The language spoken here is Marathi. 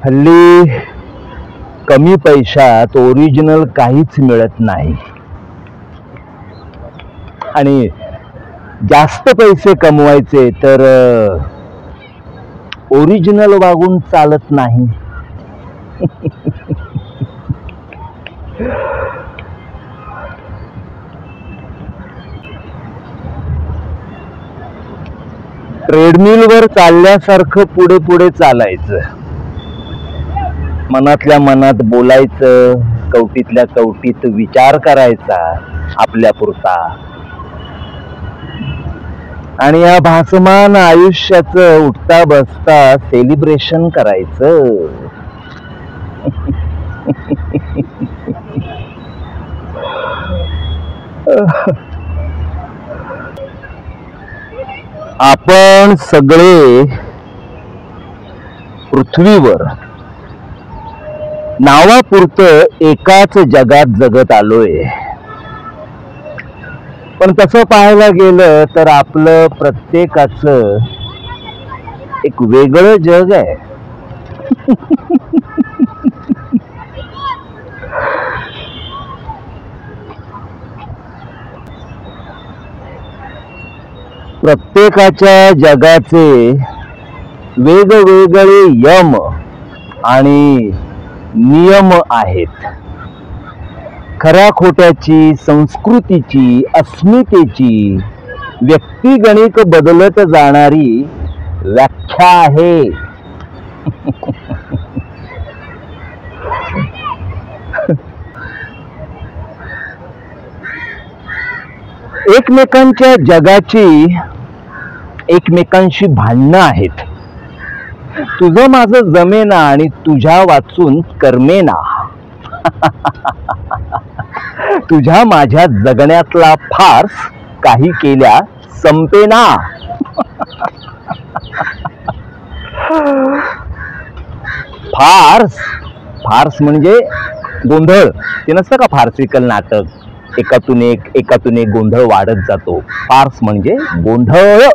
हल्ली कमी पैशात ओरिजिनल काहीच मिळत नाही आणि जास्त पैसे कमवायचे तर ओरिजिनल वागून चालत नाही. ट्रेडमिलवर चालल्यासारखं पुढे पुढे चालायचं, मनातल्या मनात बोलायचं, कवटीतल्या कवटीत विचार करायचा आपल्यापुरता आणि या भासमान आयुष्याचं उठता बसता सेलिब्रेशन करायचं. आपण सगळे पृथ्वीवर नावापुरतं एकाच जगात जगत आलोय, पण तसं पाहायला गेलं तर आपलं प्रत्येकाचं एक वेगळं जग आहे. प्रत्येकाच्या जगाचे वेगवेगळे यम आणि नियम आहेत. खऱ्या खोट्याची, संस्कृतीची, अस्मितेची व्यक्तिगणिक बदलत जाणारी व्याख्या आहे. एकमेकांच्या जगाची एकमेकांशी भांडणं आहेत. तुझं माझं जमेना आणि तुझ्या वाचून करमेना. तुझ्या माझ्या जगण्यातला फार्स काही केल्या संपेना. फार्स फार्स म्हणजे गोंधळ. ते नसतं का फार्सिकल नाटक, एकातून एक गोंधळ वाढत जातो. फार्स म्हणजे गोंधळ.